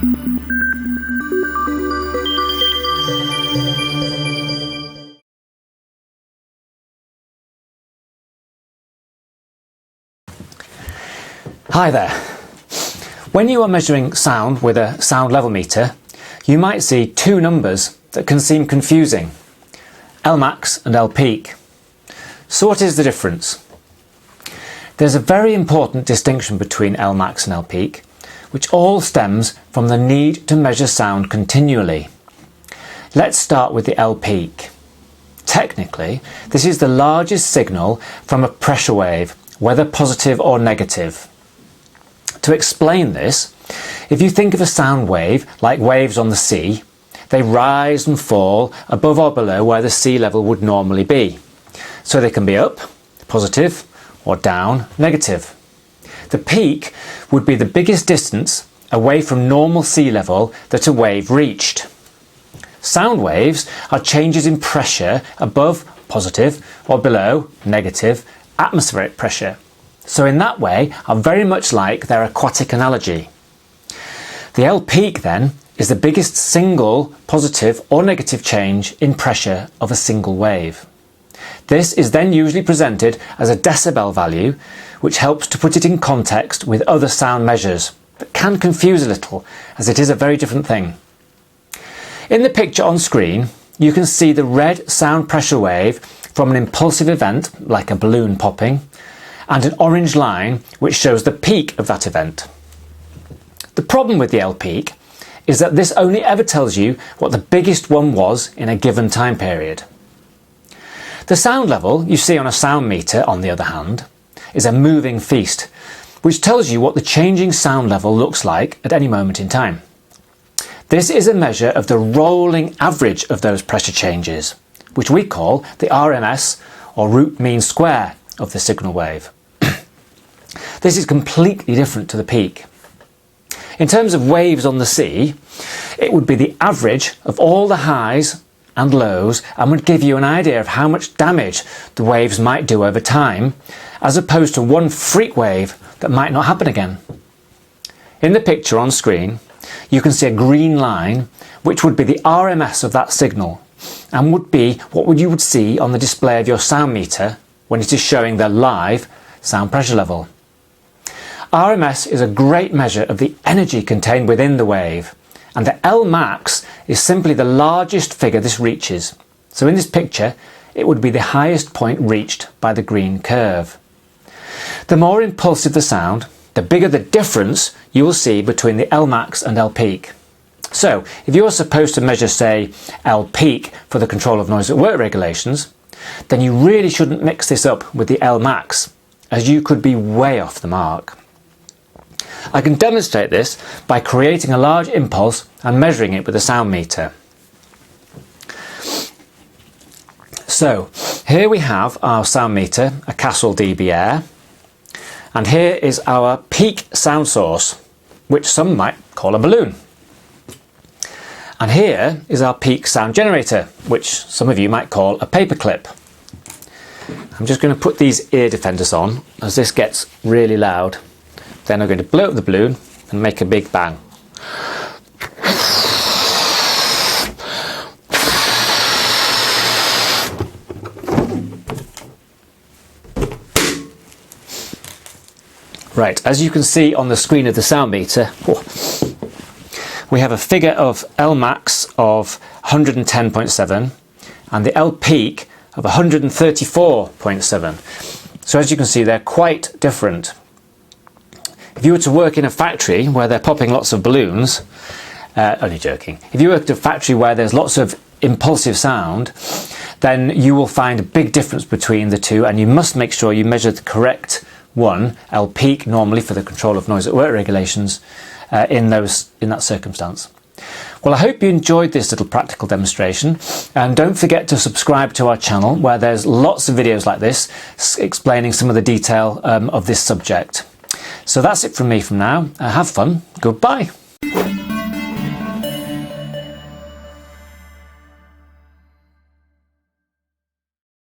Hi there. When you are measuring sound with a sound level meter, you might see two numbers that can seem confusing, Lmax and Lpeak. So what is the difference? There's a very important distinction between Lmax and Lpeak, which all stems from the need to measure sound continually. Let's start with the Lpeak. Technically, this is the largest signal from a pressure wave, whether positive or negative. To explain this, if you think of a sound wave like waves on the sea, they rise and fall above or below where the sea level would normally be. So they can be up, positive, or down, negative. The peak would be the biggest distance away from normal sea level that a wave reached. Sound waves are changes in pressure above, positive, or below, negative, atmospheric pressure. So in that way are very much like their aquatic analogy. The Lpeak then is the biggest single positive or negative change in pressure of a single wave. This is then usually presented as a decibel value, which helps to put it in context with other sound measures, but can confuse a little as it is a very different thing. In the picture on screen, you can see the red sound pressure wave from an impulsive event like a balloon popping, and an orange line which shows the peak of that event. The problem with the Lpeak is that this only ever tells you what the biggest one was in a given time period. The sound level you see on a sound meter, on the other hand, is a moving feast, which tells you what the changing sound level looks like at any moment in time. This is a measure of the rolling average of those pressure changes, which we call the RMS, or root mean square, of the signal wave. This is completely different to the peak. In terms of waves on the sea, it would be the average of all the highs and lows and would give you an idea of how much damage the waves might do over time, as opposed to one freak wave that might not happen again. In the picture on screen, you can see a green line, which would be the RMS of that signal, and would be what you would see on the display of your sound meter when it is showing the live sound pressure level. RMS is a great measure of the energy contained within the wave, and the Lmax is simply the largest figure this reaches. So in this picture, it would be the highest point reached by the green curve. The more impulsive the sound, the bigger the difference you will see between the Lmax and Lpeak. So if you are supposed to measure, say, Lpeak for the control of noise at work regulations, then you really shouldn't mix this up with the Lmax, as you could be way off the mark. I can demonstrate this by creating a large impulse and measuring it with a sound meter. So here we have our sound meter, a Castle dB Air, and here is our peak sound source, which some might call a balloon. And here is our peak sound generator, which some of you might call a paperclip. I'm just going to put these ear defenders on as this gets really loud. Then I'm going to blow up the balloon and make a big bang. Right, as you can see on the screen of the sound meter, we have a figure of Lmax of 110.7 and the Lpeak of 134.7. So as you can see, they're quite different. If you were to work in a factory where they're popping lots of balloons, only joking, if you work at a factory where there's lots of impulsive sound, then you will find a big difference between the two, and you must make sure you measure the correct one, Lpeak normally for the control of noise at work regulations, in that circumstance. Well, I hope you enjoyed this little practical demonstration, and don't forget to subscribe to our channel where there's lots of videos like this explaining some of the detail of this subject. So that's it from me from now. Have fun. Goodbye.